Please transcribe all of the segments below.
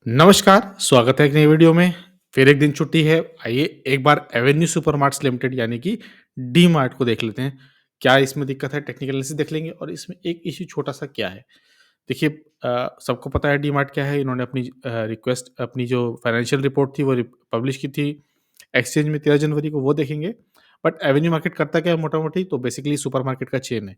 नमस्कार, स्वागत है एक नई वीडियो में। फिर एक दिन छुट्टी है। आइए एक बार एवेन्यू सुपरमार्ट्स लिमिटेड यानी कि डी मार्ट को देख लेते हैं। क्या इसमें दिक्कत है? टेक्निकल एनालिसिस देख लेंगे और इसमें एक इश्यू छोटा-सा क्या है। देखिए सबको पता है डी मार्ट क्या है। इन्होंने अपनी रिक्वेस्ट अपनी जो फाइनेंशियल रिपोर्ट थी वो पब्लिश की थी एक्सचेंज में 13 जनवरी को, वो देखेंगे। बट एवेन्यू मार्केट करता क्या है मोटा-मोटी? तो बेसिकली सुपरमार्केट का चेन है।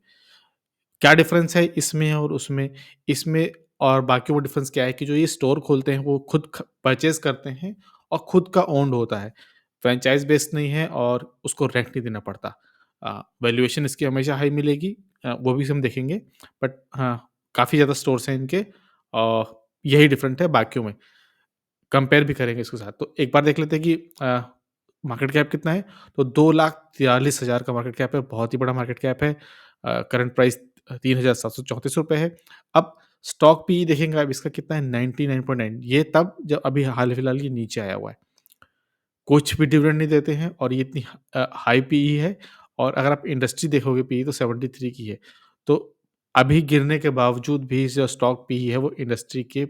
क्या डिफरेंस है इसमें और उसमें? इसमें और बाकी वो डिफरेंस क्या है कि जो ये स्टोर खोलते हैं वो खुद परचेज़ करते हैं और खुद का ओन्ड होता है। फ्रैंचाइज़ बेस्ड नहीं है और उसको रेंट नहीं देना पड़ता। वैल्यूएशन इसकी हमेशा हाई मिलेगी, वो भी हम देखेंगे। बट हाँ, काफ़ी ज़्यादा स्टोर्स हैं इनके और यही डिफरेंट है बाकियों में। कंपेयर भी करेंगे इसके साथ। तो एक बार देख लेते हैं कि मार्केट कैप कितना है? तो 2,43,000 का मार्केट कैप है, बहुत ही बड़ा मार्केट कैप है। करंट प्राइस ₹3,734 है। अब स्टॉक पीई देखेंगे आप, इसका कितना है? 99.9। ये तब जब अभी हाल-फिलहाल ये नीचे आया हुआ है। कुछ भी डिविडेंड नहीं देते हैं और ये इतनी हाई पीई है। और अगर आप इंडस्ट्री देखोगे पीई तो 73 की है। तो अभी गिरने के बावजूद भी जो स्टॉक पीई है वो इंडस्ट्री के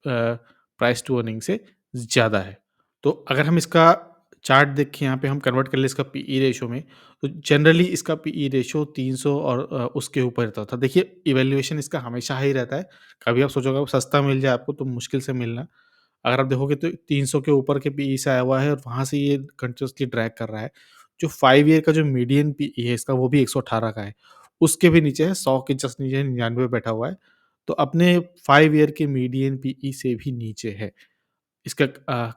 प्राइस टू अर्निंग से ज़्यादा है। तो अगर हम इसका चार्ट देखें, यहाँ पे हम कन्वर्ट कर लें इसका पीई रेशियो में, तो जनरली इसका पीई रेशियो 300 और उसके ऊपर रहता था। देखिए इवैल्यूएशन इसका हमेशा हाई रहता है। कभी आप सोचोगे सस्ता मिल जाए आपको तो मुश्किल से मिलना। अगर आप देखोगे तो 300 के ऊपर के पीई से आया हुआ है और वहाँ से ये कंटीन्यूअसली ड्रैग कर रहा है। जो 5 ईयर का जो मीडियन पीई है इसका वो भी 118 का है। उसके भी नीचे है, 100 के जस्ट नीचे 99 पे बैठा हुआ है। तो अपने 5 ईयर के मीडियन पीई से भी नीचे है। इसका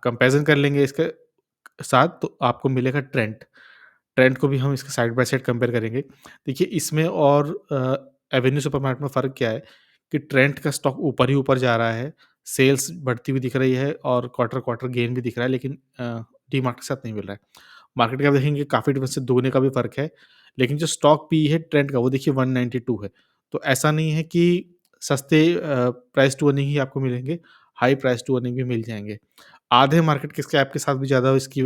कंपैरिज़न कर लेंगे इसके साथ तो आपको मिलेगा ट्रेंट। ट्रेंट को भी हम इसके साइड बाय साइड कंपेयर करेंगे। देखिए इसमें और एवेन्यू सुपरमार्ट में फ़र्क क्या है कि ट्रेंट का स्टॉक ऊपर ही ऊपर जा रहा है, सेल्स बढ़ती हुई दिख रही है और क्वार्टर-क्वार्टर गेन भी दिख रहा है, लेकिन डी-मार्ट के साथ नहीं मिल रहा है। मार्केट कैप देखेंगे काफ़ी डिफरेंस है, दुगने का भी फ़र्क है, लेकिन जो स्टॉक पी है ट्रेंट का वो देखिए 192 है। तो ऐसा नहीं है कि सस्ते प्राइस टू अर्निंग ही आपको मिलेंगे, हाई प्राइस टू अर्निंग भी मिल जाएँगे। आधे मार्केट किस कैप के साथ भी ज़्यादा इसकी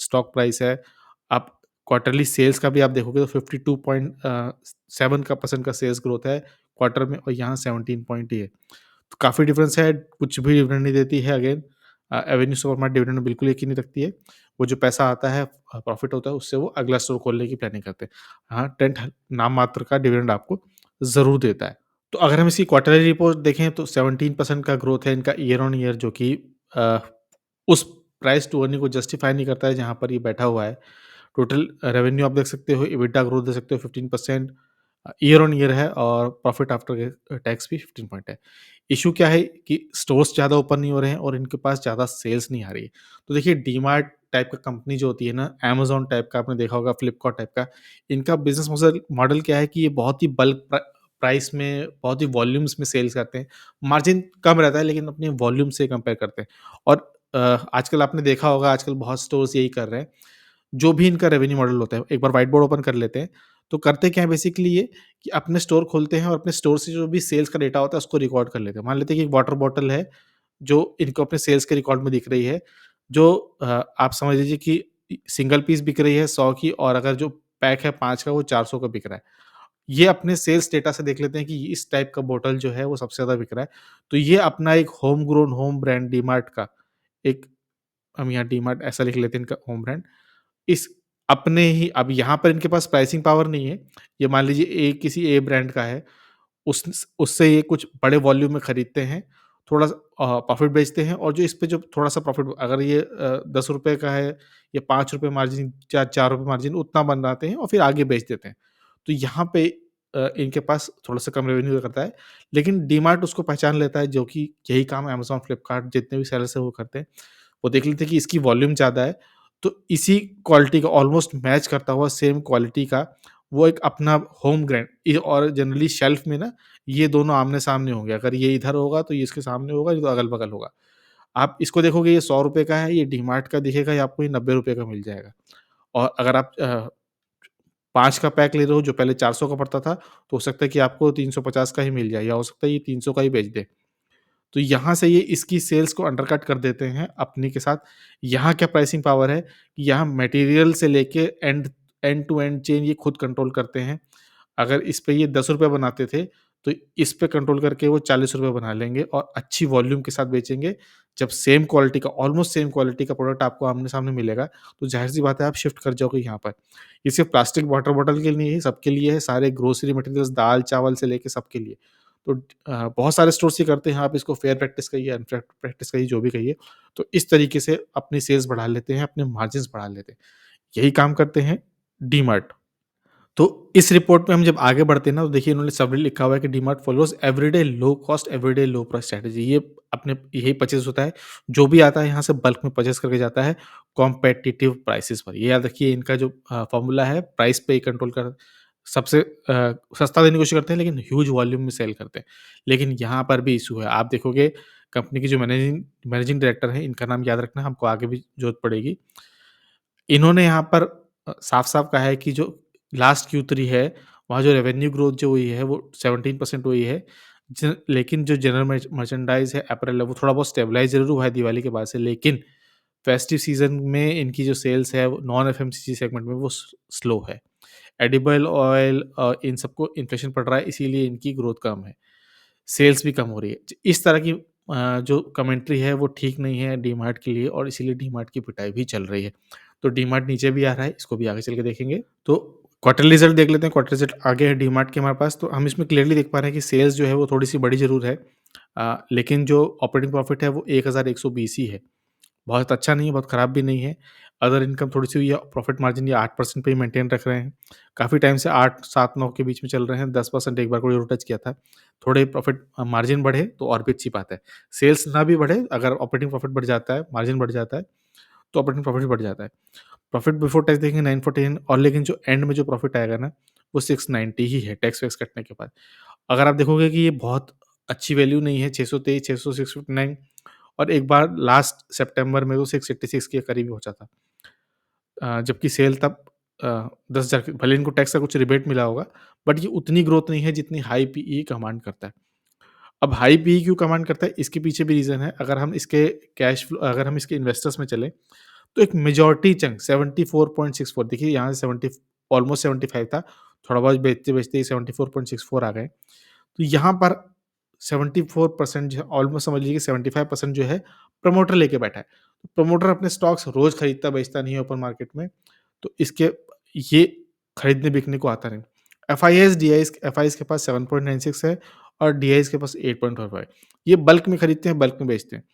स्टॉक प्राइस है। आप क्वार्टरली सेल्स का भी आप देखोगे तो 52.7 का परसेंट का सेल्स ग्रोथ है क्वार्टर में और यहाँ 17 पॉइंट ही है। तो काफ़ी डिफरेंस है, कुछ भी डिविडेंड नहीं देती है अगेन। एवेन्यू सुपरमार्ट डिविडेंड में बिल्कुल यकीन नहीं रखती है। वो जो पैसा आता है प्रॉफिट होता है उससे वो अगला स्टोर खोलने की प्लानिंग करते हैं। हाँ, टेंट नाम मात्र का डिविडेंड आपको ज़रूर देता है। तो अगर हम इसकी क्वार्टरली रिपोर्ट देखें तो 17% का ग्रोथ है इनका ईयर ऑन ईयर, जो कि अ, उस प्राइस टू अर्निंग को जस्टिफाई नहीं करता है जहाँ पर ये बैठा हुआ है। टोटल रेवेन्यू आप देख सकते हो, एबिटा ग्रोथ देख सकते हो 15% ईयर ऑन ईयर है और प्रॉफिट आफ्टर टैक्स भी 15 पॉइंट है। इश्यू क्या है कि स्टोर्स ज़्यादा ओपन नहीं हो रहे हैं और इनके पास ज़्यादा सेल्स नहीं आ रही है। तो देखिए डीमार्ट टाइप का कंपनी जो होती है ना, अमेज़न टाइप का आपने देखा होगा, फ्लिपकार्ट टाइप का, इनका बिज़नेस मॉडल मॉडल क्या है कि ये बहुत ही बल्क प्राइस में, बहुत ही वॉल्यूम्स में सेल्स करते हैं। मार्जिन कम रहता है लेकिन अपने वॉल्यूम से कंपेयर करते हैं। और आजकल आपने देखा होगा, आजकल बहुत स्टोर्स यही कर रहे हैं। जो भी इनका रेवेन्यू मॉडल होता है, एक बार व्हाइट बोर्ड ओपन कर लेते हैं, तो करते क्या है बेसिकली ये कि अपने स्टोर खोलते हैं और अपने स्टोर से जो भी सेल्स का डेटा होता है उसको रिकॉर्ड कर लेते हैं। मान लेते हैं कि एक वाटर बॉटल है, जो इनको अपने सेल्स के रिकॉर्ड में दिख रही है, जो आप समझ लीजिए कि सिंगल पीस बिक रही है 100 की, और अगर जो पैक है 5 का वो 400 का बिक रहा है। ये अपने सेल्स डेटा से देख लेते हैं कि इस टाइप का बॉटल जो है वो सबसे ज़्यादा बिक रहा है। तो ये अपना एक home grown home brand DMart का एक, हम यहाँ डीमार्ट ऐसा लिख लेते हैं इनका होम ब्रांड। इस अपने ही अब यहाँ पर इनके पास प्राइसिंग पावर नहीं है। ये मान लीजिए किसी ए ब्रांड का है, उससे ये कुछ बड़े वॉल्यूम में खरीदते हैं, थोड़ा-सा प्रॉफ़िट बेचते हैं और जो इस पे जो थोड़ा-सा प्रॉफ़िट, अगर ये ₹10 का है, या ₹5 मार्जिन या ₹4 मार्जिन उतना बनाते हैं और फिर आगे बेच देते हैं। तो यहाँ पे इनके पास थोड़ा-सा कम रेवेन्यू करता है, लेकिन डीमार्ट उसको पहचान लेता है, जो कि यही काम अमेज़न, फ्लिपकार्ट जितने भी सेलर्स हैं वो करते हैं। वो देख लेते हैं कि इसकी वॉल्यूम ज़्यादा है, तो इसी क्वालिटी का ऑलमोस्ट मैच करता हुआ सेम क्वालिटी का वो एक अपना होम ग्रांड और जनरली शेल्फ में ना ये दोनों आमने-सामने होंगे। अगर ये इधर होगा तो ये इसके सामने होगा, ये तो अगल-बगल होगा। आप इसको देखोगे ये ₹100 का है, ये डीमार्ट का दिखेगा, ये आपको ये ₹90 का मिल जाएगा। और अगर आप 5 का पैक ले रहे हो जो पहले 400 का पड़ता था, तो हो सकता है कि आपको 350 का ही मिल जाए, या हो सकता है ये 300 का ही बेच दे। तो यहाँ से ये इसकी सेल्स को अंडरकट कर देते हैं अपनी के साथ। यहाँ क्या प्राइसिंग पावर है, यहाँ मटेरियल से लेके and and to and chain ये खुद कंट्रोल करते हैं। अगर इस पे ये ₹10 बनाते थे, तो इस पे कंट्रोल करके वो ₹40 बना लेंगे और अच्छी वॉल्यूम के साथ बेचेंगे, जब सेम क्वालिटी का ऑलमोस्ट सेम क्वालिटी का प्रोडक्ट आपको आमने-सामने मिलेगा, तो ज़ाहिर-सी बात है आप शिफ्ट कर जाओगे यहाँ पर। ये सिर्फ़ प्लास्टिक वाटर बॉटल के लिए नहीं है, सबके लिए है, सारे ग्रोसरी मटेरियल्स दाल-चावल से लेके सबके लिए। तो बहुत सारे स्टोर्स ये करते हैं, आप इसको फेयर प्रैक्टिस कहिए, अनफेयर प्रैक्टिस कहिए, जो भी कहिए। तो इस तरीके से अपनी सेल्स बढ़ा लेते हैं, अपने मार्जिन्स बढ़ा लेते हैं। यही काम करते हैं डीमार्ट। तो इस रिपोर्ट में हम जब आगे बढ़ते हैं ना, तो देखिए इन्होंने समरी लिखा हुआ है कि DMart follows everyday low cost, everyday लो प्राइस स्ट्रैटेजी। ये अपने यही परचेज़ होता है, जो भी आता है यहाँ से बल्क में परचेज़ करके जाता है कॉम्पिटिटिव प्राइसेज़ पर। ये याद रखिए इनका जो फ़ॉर्मूला है प्राइस पे ही कंट्रोल कर सबसे सस्ता देने की कोशिश करते हैं लेकिन ह्यूज वॉल्यूम में सेल करते हैं। लेकिन यहाँ पर भी इश्यू है, आप देखोगे कंपनी की जो मैनेजिंग मैनेजिंग डायरेक्टर हैं, इनका नाम याद रखना हमको आगे भी ज़रूरत पड़ेगी। इन्होंने यहाँ पर साफ-साफ कहा है कि जो लास्ट Q3 है, वहाँ जो रेवेन्यू ग्रोथ जो हुई है वो 17% हुई है। लेकिन जो जनरल मर्चेंडाइज़ है, अपैरेल है, वो थोड़ा बहुत स्टेबलाइज़ ज़रूर हुआ है दिवाली के बाद से, लेकिन फेस्टिव सीज़न में इनकी जो सेल्स है वो नॉन एफएमसीजी सेगमेंट में वो स्लो है। एडिबल ऑयल इन सबको इन्फ्लेशन पड़ रहा है, इसीलिए इनकी ग्रोथ कम है। सेल्स भी कम हो रही है। इस तरह की जो कमेंट्री है वो ठीक नहीं है डीमार्ट के लिए, और इसीलिए डीमार्ट की पिटाई भी चल रही है। तो डीमार्ट नीचे भी आ रहा है, इसको भी आगे चल के देखेंगे। तो क्वार्टरली रिज़ल्ट देख लेते हैं, क्वार्टर रिज़ल्ट आगे है डीमार्ट के हमारे पास, तो हम इसमें क्लियरली देख पा रहे हैं कि सेल्स जो है वो थोड़ी-सी बढ़ी ज़रूर है। लेकिन जो ऑपरेटिंग प्रॉफिट है वो 1120 ही है। बहुत अच्छा नहीं है, बहुत खराब भी नहीं है। अदर इनकम थोड़ी-सी हुई है, प्रॉफिट मार्जिन ये 8% पे ही मेंटेन रख रहे हैं। काफ़ी टाइम से 8, 7, 9 के बीच में चल रहे हैं, 10% एक बार को ज़रूर टच किया था। थोड़े प्रॉफिट मार्जिन बढ़े तो और भी अच्छी बात है। सेल्स ना भी बढ़े, अगर ऑपरेटिंग प्रॉफिट बढ़ जाता है, मार्जिन बढ़ जाता है, तो ऑपरेटिंग प्रॉफिट भी बढ़ जाता है। प्रॉफिट बिफोर टैक्स देखेंगे 949, और लेकिन जो एंड में जो प्रॉफिट आएगा ना, वो 690 ही है टैक्स-वैक्स कटने के बाद। अगर आप देखोगे कि ये बहुत अच्छी वैल्यू नहीं है, 623, 600, 659, और एक बार लास्ट सितंबर में तो 686 के करीब पहुँचा था। जबकि सेल तब 10,000 की, भले इनको टैक्स का कुछ रिबेट मिला होगा, बट ये उतनी ग्रोथ नहीं है जितनी हाई पीई कमांड करता है। अब हाई पीई क्यों कमांड करता है, इसके पीछे भी रीज़न है। अगर हम इसके इन्वेस्टर्स में चलें, तो एक मेजॉरिटी चंक 74.64, देखिए यहाँ से 70 ऑलमोस्ट 75 था, थोड़ा बहुत बेचते-बेचते ही 74.64 आ गए। तो यहाँ पर 74% जो है, ऑलमोस्ट समझ लीजिए कि 75% जो है प्रमोटर लेके बैठा है। प्रमोटर अपने स्टॉक्स रोज़ खरीदता बेचता नहीं है ओपन मार्केट में, तो इसके ये खरीदने-बिकने को आता नहीं। एफआईआईज़ के पास 7.96 है, और डीआईज़ के पास 8.55 है। ये बल्क में खरीदते हैं, बल्क में बेचते हैं।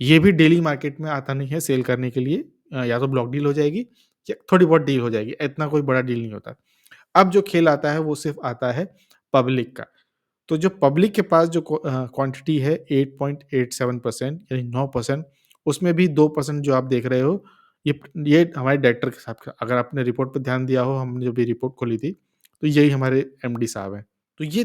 ये भी डेली मार्केट में आता नहीं है सेल करने के लिए, या तो ब्लॉक डील हो जाएगी या थोड़ी बहुत डील हो जाएगी, इतना कोई बड़ा डील नहीं होता। अब जो खेल आता है वो सिर्फ़ आता है पब्लिक का। तो जो पब्लिक के पास जो क्वांटिटी है 8.87% यानी 9%, उसमें भी 2% जो आप देख रहे हो, ये हमारे डायरेक्टर के हिसाब का, अगर आपने रिपोर्ट पे ध्यान दिया हो, हमने जब ये रिपोर्ट खोली थी, तो यही हमारे एमडी साहब हैं। तो ये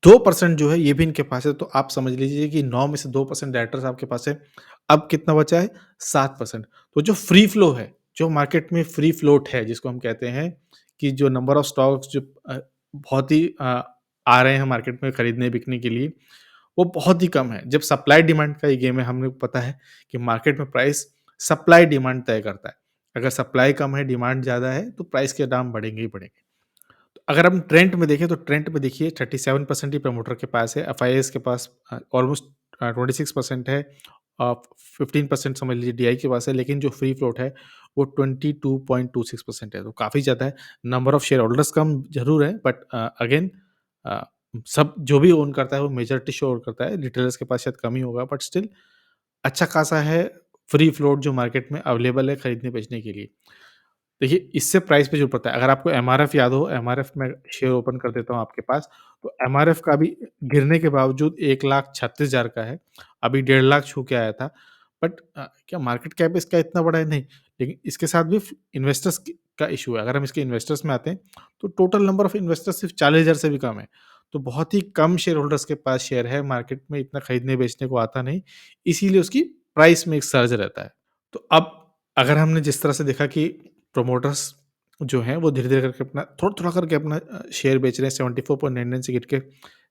2% जो है ये भी इनके पास है, तो आप समझ लीजिए कि 9 में से 2% डायरेक्टर साहब के पास है। अब कितना बचा है? 7%। तो जो फ्री फ्लो है, जो मार्केट में फ्री फ्लोट है, जिसको हम कहते हैं कि जो नंबर ऑफ स्टॉक्स जो बहुत ही आ रहे हैं मार्केट में खरीदने-बिकने के लिए, वो बहुत ही कम है। जब सप्लाई डिमांड का ये गेम है, हमें पता है कि मार्केट में प्राइस सप्लाई डिमांड तय करता है। अगर सप्लाई कम है, डिमांड ज़्यादा है, तो प्राइस के दाम बढ़ेंगे ही बढ़ेंगे। तो अगर हम ट्रेंड में देखें, तो ट्रेंड में देखिए 37% ही प्रमोटर के पास है, एफआईआईज़ के पास ऑलमोस्ट 26% है, 15% समझ लीजिए डीआई के पास है, लेकिन जो फ्री फ्लोट है वो 22.26% है, तो काफ़ी ज़्यादा है। नंबर ऑफ शेयर होल्डर्स कम ज़रूर है, बट अगेन अ, सब जो भी ओन करता है वो मेजॉरिटी शेयर होल्ड करता है, रिटेलर्स के पास शायद कम ही होगा, बट स्टिल अच्छा खासा है फ्री फ्लोट जो मार्केट में अवेलेबल है खरीदने-बेचने के लिए। देखिए, इससे प्राइस पे ज़रूर पड़ता है। अगर आपको एमआरएफ याद हो, एमआरएफ मैं शेयर ओपन कर देता हूँ आपके पास, तो एमआरएफ का भी गिरने के बावजूद 1,36,000 का है। अभी 1.5 लाख छू के आया था। बट क्या मार्केट कैप इसका इतना बड़ा है? नहीं। लेकिन इसके साथ भी इन्वेस्टर्स का इश्यू है। अगर हम इसके इन्वेस्टर्स में आते हैं, तो टोटल नंबर ऑफ इन्वेस्टर्स सिर्फ 40,000 से भी कम है। तो बहुत ही कम शेयर होल्डर्स के पास शेयर है, मार्केट में इतना खरीदने-बेचने को आता नहीं, इसीलिए उसकी प्राइस में एक सर्ज रहता है। तो अब अगर हमने जिस तरह से देखा कि प्रोमोटर्स जो हैं वो धीरे-धीरे करके अपना थोड़ा-थोड़ा करके अपना शेयर बेच रहे हैं, 74.99 से गिर के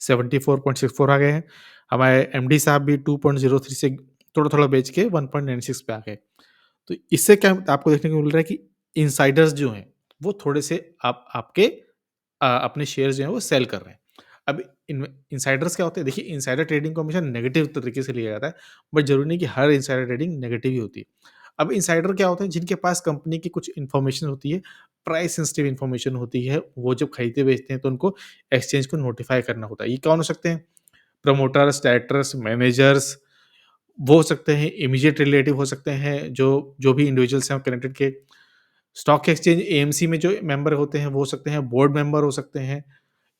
74.64 आ गए हैं। हमारे एमडी साहब भी 2.03 से थोड़ा-थोड़ा बेच के 1.96 पे आ गए। तो इससे क्या आपको देखने को मिल रहा है कि इनसाइडर्स जो हैं, वो थोड़े से आप आपके अपने शेयर्स जो हैं वो सेल कर रहे हैं। अब इनसाइडर्स क्या होते हैं? देखिए, इनसाइडर ट्रेडिंग को हमेशा नेगेटिव तरीके से लिया जाता है, बट ज़रूरी नहीं कि हर इनसाइडर ट्रेडिंग नेगेटिव ही होती है। अब इनसाइडर क्या होते हैं? जिनके पास कंपनी की कुछ इन्फॉर्मेशन होती है, प्राइस सेंसिटिव इन्फॉर्मेशन होती है, वो जब खरीदते-बेचते हैं तो उनको एक्सचेंज को नोटिफ़ाई करना होता है। ये कौन हो सकते हैं? प्रमोटर्स, डायरेक्टर्स, मैनेजर्स, वो हो सकते हैं, इमीडिएट रिलेटिव हो सकते हैं, जो जो भी इंडिविजुअल्स हैं कनेक्टेड के। स्टॉक एक्सचेंज एएमसी में जो मेंबर होते हैं, वो हो सकते हैं, बोर्ड मेंबर हो सकते हैं।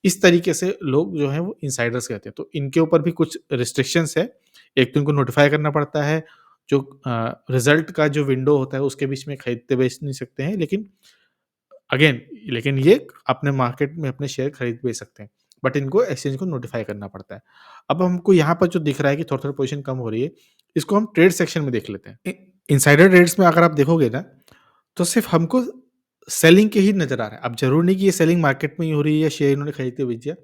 इस तरीके से लोग जो हैं वो इनसाइडर्स कहते हैं। तो इनके ऊपर भी कुछ रिस्ट्रिक्शंस है। एक तो इनको नोटिफ़ाई करना पड़ता है, जो रिज़ल्ट का जो विंडो होता है उसके बीच में खरीदते-बेच नहीं सकते हैं, अगेन लेकिन ये अपने मार्केट में अपने शेयर खरीद-बेच सकते हैं। बट इनको एक्सचेंज को नोटिफ़ाई करना पड़ता है। अब हमको यहाँ पर जो दिख रहा है कि थोड़ा-थोड़ा पोज़ीशन कम हो रही है, इसको हम ट्रेड सेक्शन में देख लेते हैं। इनसाइडर ट्रेड्स में अगर आप देखोगे ना, तो सिर्फ़ हमको सेलिंग के ही नज़र आ रहा है। अब ज़रूरी नहीं कि ये सेलिंग मार्केट में ही हो रही है या शेयर इन्होंने खरीद के बेच दिया।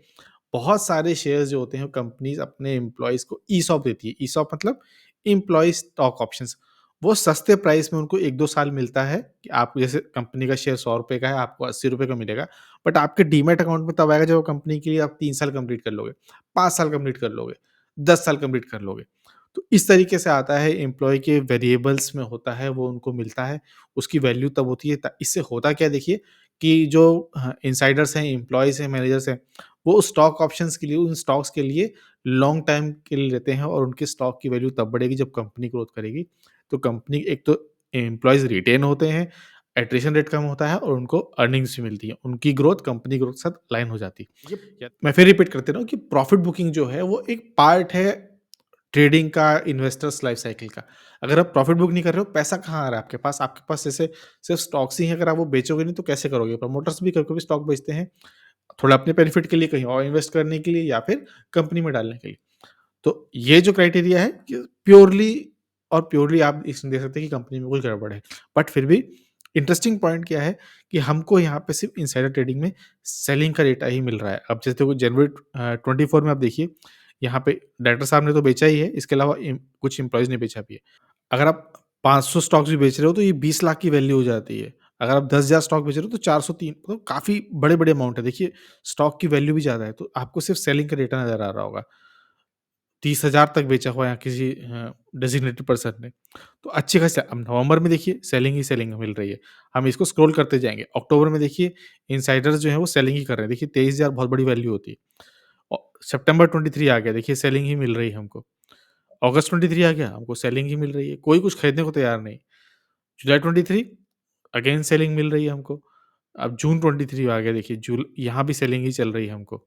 बहुत सारे शेयर्स जो होते हैं कंपनीज़ अपने एम्प्लॉइज़ को ईसॉप देती है। ईसॉप मतलब एम्प्लॉयी स्टॉक ऑप्शंस। वो सस्ते प्राइस में उनको 1-2 साल मिलता है कि आप जैसे कंपनी का शेयर ₹100 का है, आपको ₹80 का मिलेगा। बट आपके डीमैट अकाउंट में तब आएगा जब वो कंपनी के लिए आप 3 साल कंप्लीट कर लोगे, 5 साल कंप्लीट कर लोगे, 10 साल कंप्लीट कर लोगे। तो इस तरीके से आता है एम्प्लॉयी के वेरिएबल्स में होता है, वो उनको मिलता है, उसकी वैल्यू तब होती है। त इससे होता क्या है देखिए कि जो इनसाइडर्स हैं, एम्प्लॉइज़ हैं, मैनेजर्स हैं, वो स्टॉक ऑप्शंस के लिए, उन स्टॉक्स के लिए लॉन्ग टाइम के लिए लेते हैं और उनके स्टॉक की वैल्यू तब बढ़ेगी जब कंपनी ग्रोथ करेगी। तो कंपनी एक तो एम्प्लॉइज़ रिटेन होते हैं, एट्रिशन रेट कम होता है और उनको अर्निंग्स भी मिलती हैं। उनकी ग्रोथ कंपनी ग्रोथ के साथ अलाइन हो जाती है। मैं फिर रिपीट करते रहा हूँ कि प्रॉफिट बुकिंग जो है वो एक पार्ट है ट्रेडिंग का, इन्वेस्टर्स लाइफ साइकिल का। अगर आप प्रॉफिट बुक नहीं कर रहे हो, पैसा कहाँ आ रहा है आपके पास? आपके पास जैसे सिर्फ़ स्टॉक्स ही हैं, अगर आप वो बेचोगे नहीं तो कैसे करोगे? प्रमोटर्स भी कभी-कभी स्टॉक बेचते हैं, थोड़ा अपने बेनिफिट के लिए, कहीं और इन्वेस्ट करने के लिए या फिर कंपनी में डालने के लिए। तो ये जो क्राइटेरिया है कि प्योरली आप इसमें देख सकते हैं कि कंपनी में कुछ गड़बड़ है। बट फिर भी इंटरेस्टिंग पॉइंट क्या है कि हमको यहाँ पे सिर्फ़ इनसाइडर ट्रेडिंग में सेलिंग का डेटा ही मिल रहा है। अब जैसे देखो जनवरी 24 में आप देखिए, यहाँ पे डायरेक्टर साहब ने तो बेचा ही है, इसके अलावा कुछ एम्प्लॉइज़ ने बेचा भी है। अगर आप 500 स्टॉक्स भी बेच रहे हो तो ये 20 लाख की वैल्यू हो जाती है। अगर आप 10,000 स्टॉक बेच रहे हो तो 403, मतलब काफ़ी बड़े-बड़े अमाउंट है। देखिए, स्टॉक की वैल्यू भी ज़्यादा है, तो आपको सिर्फ़ सेलिंग का डेटा नज़र आ रहा होगा। 30,000 तक बेचा हुआ है किसी डेज़िग्नेटेड पर्सन ने। तो अच्छी खासी, अब नवंबर में देखिए सेलिंग ही सेलिंग मिल रही है। हम इसको स्क्रॉल करते जाएँगे। अक्टूबर में देखिए इनसाइडर्स जो हैं वो सेलिंग ही कर रहे हैं। देखिए 23,000 बहुत बड़ी वैल्यू होती है। सितंबर 23 आ गया, देखिए सेलिंग ही मिल रही है हमको। अगस्त 23 आ गया, हमको सेलिंग ही मिल रही है। कोई कुछ खरीदने को तैयार नहीं। जुलाई 23 अगेन सेलिंग मिल रही है हमको। अब जून 23 आ गया, देखिए यहाँ भी सेलिंग ही चल रही है हमको।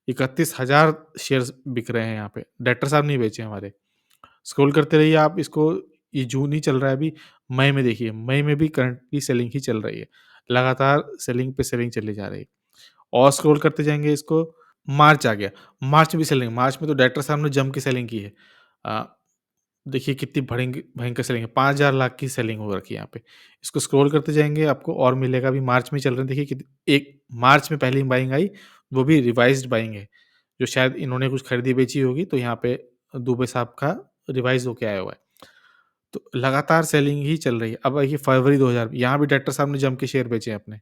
31,000 शेयर्स बिक रहे हैं यहाँ पे। डायरेक्टर साहब नहीं बेचे हमारे। स्क्रॉल करते रहिए आप इसको, ये जून ही चल रहा है अभी, मई में देखिए, मई में भी करंटली सेलिंग ही चल रही है। लगातार सेलिंग पे सेलिंग चली जा रही है। और स्क्रॉल करते जाएँगे इसको, मार्च आ गया, मार्च में भी सेलिंग, मार्च में तो डायरेक्टर साहब ने जम के सेलिंग की है। अ, देखिए कितनी भयंकर सेलिंग है, 5,000 लाख की सेलिंग हो रखी है यहाँ पे। इसको स्क्रॉल करते जाएँगे आपको और मिलेगा, अभी मार्च में चल रहे हैं, देखिए एक मार्च में पहली बाइंग आई, वो भी रिवाइज़्ड बाइंग है, जो शायद इन्होंने कुछ खरीदी-बेची होगी तो यहाँ पे दुबे साहब का रिवाइज़ होके आया हुआ है। तो लगातार सेलिंग ही चल रही है। अब देखिए फरवरी 2000, यहाँ भी डायरेक्टर साहब ने जम के शेयर बेचे हैं अपने।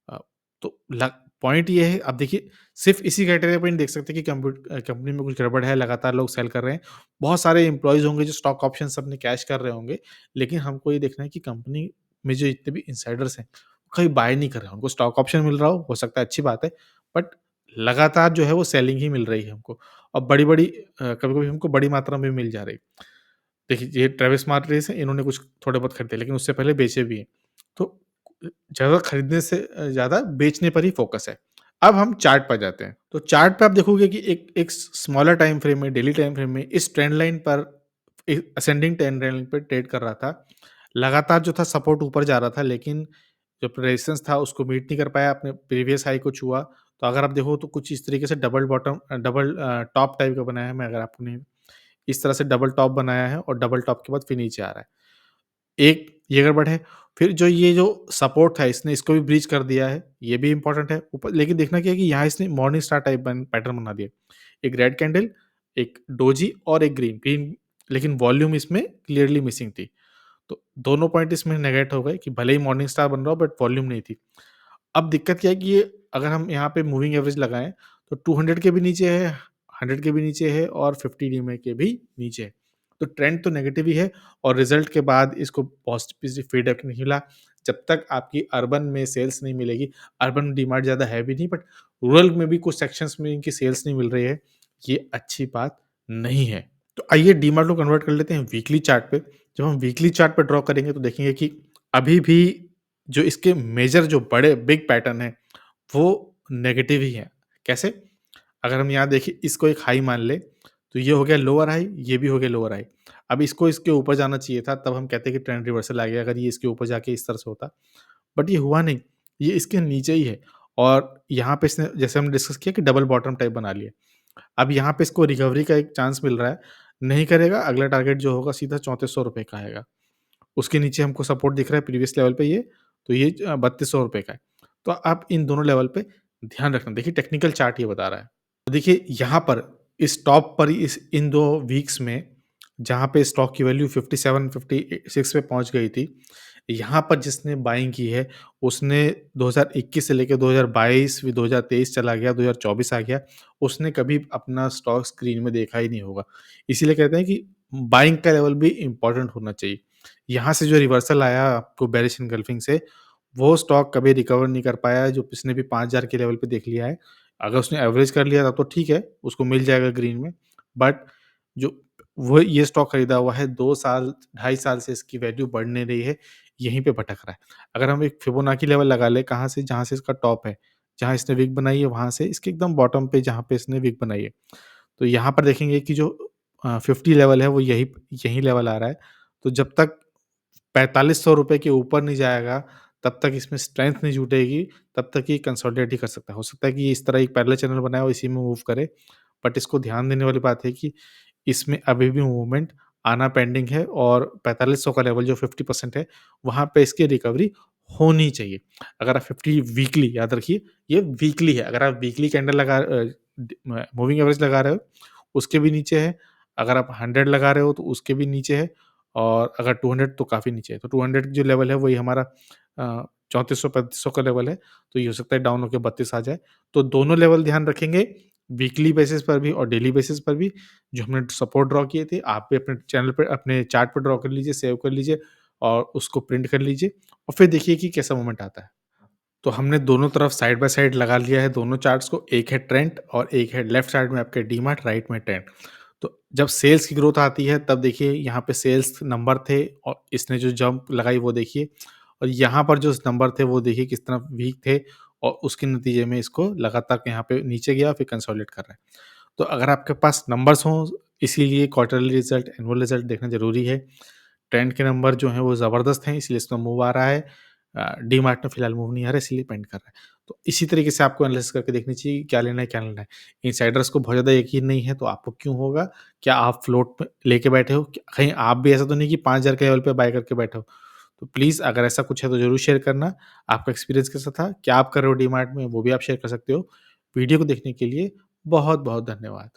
अ, तो लग पॉइंट ये है, अब देखिए सिर्फ़ इसी क्राइटेरिया पे नहीं देख सकते कि कंपनी में कुछ गड़बड़ है, लगातार लोग सेल कर रहे हैं। बहुत सारे एम्प्लॉइज़ होंगे जो स्टॉक ऑप्शंस अपने कैश कर रहे होंगे, लेकिन हमको ये देखना है कि कंपनी में जो जितने भी इनसाइडर्स हैं, कहीं बाय नहीं कर रहे हैं। उनको स्टॉक ऑप्शन मिल रहा हो सकता है अच्छी बात है, बट लगातार जो है वो सेलिंग ही मिल रही है हमको। और बड़ी-बड़ी कभी-कभी हमको बड़ी मात्रा में मिल जा रही है। देखिए, ये ट्रेविस मार्टिनेज हैं, इन्होंने कुछ थोड़े बहुत खरीदे, लेकिन उससे पहले बेचे भी हैं। तो ज़्यादा खरीदने से ज़्यादा बेचने पर ही फ़ोकस है। अब हम चार्ट पर जाते हैं। तो चार्ट पे आप देखोगे कि एक एक स्मॉलर टाइम फ्रेम में, डेली टाइम फ्रेम में इस ट्रेंड लाइन पर, एक असेंडिंग ट्रेंड लाइन पे ट्रेड कर रहा था। लगातार जो था सपोर्ट ऊपर जा रहा था, लेकिन जो रेजिस्टेंस था उसको मीट नहीं कर पाया, अपने प्रीवियस हाई को छुआ। तो अगर आप देखो तो कुछ इस तरीके से डबल टॉप टाइप का बनाया है, मैं अगर आपने इस तरह से डबल टॉप बनाया है और डबल टॉप के बाद फिर नीचे आ रहा है। एक ये गड़बड़ है, फिर जो ये जो सपोर्ट था इसने इसको भी ब्रीच कर दिया है, ये भी इम्पोर्टेंट है। ऊपर लेकिन देखना क्या है कि यहाँ इसने मॉर्निंग स्टार टाइप पैटर्न बना दिया। एक रेड कैंडल, एक डोजी और एक ग्रीन, लेकिन वॉल्यूम इसमें क्लियरली मिसिंग थी। तो दोनों पॉइंट इसमें नेगेट हो गए कि भले ही मॉर्निंग स्टार बन रहा हो बट वॉल्यूम नहीं थी। अब दिक्कत क्या है कि ये, अगर हम यहाँ पे मूविंग एवरेज लगाएँ, तो 200 के भी नीचे है, 100 के भी नीचे है और 50 डीएमए के भी नीचे है। तो ट्रेंड तो नेगेटिव ही है और रिज़ल्ट के बाद इसको पॉज़िटिव फीडबैक नहीं मिला। जब तक आपकी अर्बन में सेल्स नहीं मिलेगी, अर्बन डिमांड ज़्यादा है भी नहीं, बट रूरल में भी कुछ सेक्शंस में इनकी सेल्स नहीं मिल रही है, ये अच्छी बात नहीं है। तो आइए डीमार्ट को कन्वर्ट कर लेते हैं वीकली चार्ट पे। जब हम वीकली चार्ट पे ड्रॉ करेंगे तो देखेंगे कि अभी भी जो इसके मेजर जो बड़े बिग पैटर्न हैं, वो नेगेटिव ही हैं। कैसे? अगर हम यहाँ देखिए इसको एक हाई मान लें, तो ये हो गया लोअर हाई, ये भी हो गया लोअर हाई। अब इसको इसके ऊपर जाना चाहिए था, तब हम कहते कि ट्रेंड रिवर्सल आ गया अगर ये इसके ऊपर जाके इस तरह से होता। बट ये हुआ नहीं, ये इसके नीचे ही है और यहाँ पे इसने जैसे हमने डिस्कस किया कि डबल बॉटम टाइप बना लिया। अब यहाँ पे इसको रिकवरी का एक चांस मिल रहा है, नहीं करेगा अगला टारगेट जो होगा सीधा ₹3400 का आएगा। उसके नीचे हमको सपोर्ट दिख रहा है प्रीवियस लेवल पे ये, तो ये ₹3200 का है। तो आप इन दोनों लेवल पे ध्यान रखना। देखिए टेक्निकल चार्ट ये बता रहा है। तो देखिए यहाँ पर इस टॉप पर इस इन 2 वीक्स में जहाँ पे स्टॉक की वैल्यू 57-56 पे पहुँच गई थी, यहाँ पर जिसने बाइंग की है उसने 2021 से लेके 2022 फिर 2023 चला गया, 2024 आ गया, उसने कभी अपना स्टॉक स्क्रीन में देखा ही नहीं होगा। इसीलिए कहते हैं कि बाइंग का लेवल भी इम्पोर्टेंट होना चाहिए। यहाँ से जो रिवर्सल आया आपको बेरिश एनगल्फिंग से, वो स्टॉक कभी रिकवर नहीं कर पाया है, जो इसने भी 5000 के लेवल पे देख लिया है। अगर उसने एवरेज कर लिया तब तो ठीक है, उसको मिल जाएगा ग्रीन में। बट जो वो ये स्टॉक खरीदा हुआ है 2 साल, ढाई साल से इसकी वैल्यू बढ़ नहीं रही है, यहीं पे भटक रहा है। अगर हम एक फिबोनाची लेवल लगा लें कहाँ से, जहाँ से इसका टॉप है, जहाँ इसने विक बनाई है वहाँ से इसके एकदम बॉटम पे जहाँ पे इसने विक बनाई है। तो यहाँ पर देखेंगे कि जो 50 लेवल है वो यही यही लेवल आ रहा है। तो जब तक ₹4500 के ऊपर नहीं जाएगा, तब तक इसमें स्ट्रेंथ नहीं जुटेगी, तब तक ये कंसोलिडेट ही कर सकता है। हो सकता है कि ये इस तरह एक पैरेलल चैनल बनाए और इसी में मूव करे, बट इसको ध्यान देने वाली बात है कि इसमें अभी भी मूवमेंट आना पेंडिंग है और 4500 का लेवल जो 50% है, वहाँ पे इसकी रिकवरी होनी चाहिए। अगर आप 50 वीकली याद रखिए, ये वीकली है। अगर आप वीकली कैंडल मूविंग एवरेज लगा रहे हो, उसके भी नीचे है। अगर आप 100 लगा रहे हो, तो उसके भी नीचे है और अगर 200 तो काफ़ी नीचे है। तो 200 जो लेवल है, वही हमारा 3400-3500 का लेवल है, तो ये हो सकता है डाउन होके 32 आ जाए। तो दोनों लेवल ध्यान रखेंगे, वीकली बेसिस पर भी और डेली बेसिस पर भी। जो हमने सपोर्ट ड्रॉ किए थे, आप भी अपने चैनल पे अपने चार्ट पे ड्रॉ कर लीजिए, सेव कर लीजिए और उसको प्रिंट कर लीजिए और फिर देखिए कि कैसा मोमेंट आता है। तो हमने दोनों तरफ साइड बाय साइड लगा लिया है दोनों चार्ट्स को, एक है ट्रेंड और एक है लेफ्ट साइड में आपके डीमैट, राइट में ट्रेंड। तो जब सेल्स की ग्रोथ आती है तब देखिए यहाँ पे सेल्स नंबर थे और इसने जो जंप लगाई वो देखिए और यहाँ पर जो नंबर थे वो देखिए किस तरह वीक थे और उसके नतीजे में इसको लगातार यहाँ पे नीचे गया फिर कंसोलिडेट कर रहा है। तो अगर आपके पास नंबर्स हों, इसीलिए क्वार्टरली रिजल्ट, एनुअल रिजल्ट देखना ज़रूरी है। ट्रेंड के नंबर जो हैं वो ज़बरदस्त हैं, इसलिए इसमें मूव आ रहा है। डीमार्ट में फिलहाल मूव नहीं आ रहा है, इसलिए पेंड कर रहा है। तो इसी तरीके से आपको एनालिसिस करके देखनी चाहिए कि क्या लेना है, क्या लेना है। इनसाइडर्स को बहुत ज़्यादा यकीन नहीं है, तो आपको क्यों होगा? क्या आप फ्लोट पे लेके बैठे हो? क्या कहीं आप भी ऐसा तो नहीं कि 5000 के लेवल पे बाय करके बैठे हो? तो प्लीज़ अगर ऐसा कुछ है तो ज़रूर शेयर करना। आपका एक्सपीरियंस कैसा था? क्या आप कर रहे हो डीमार्ट में? वो भी आप शेयर कर सकते हो। वीडियो को देखने के लिए बहुत-बहुत धन्यवाद।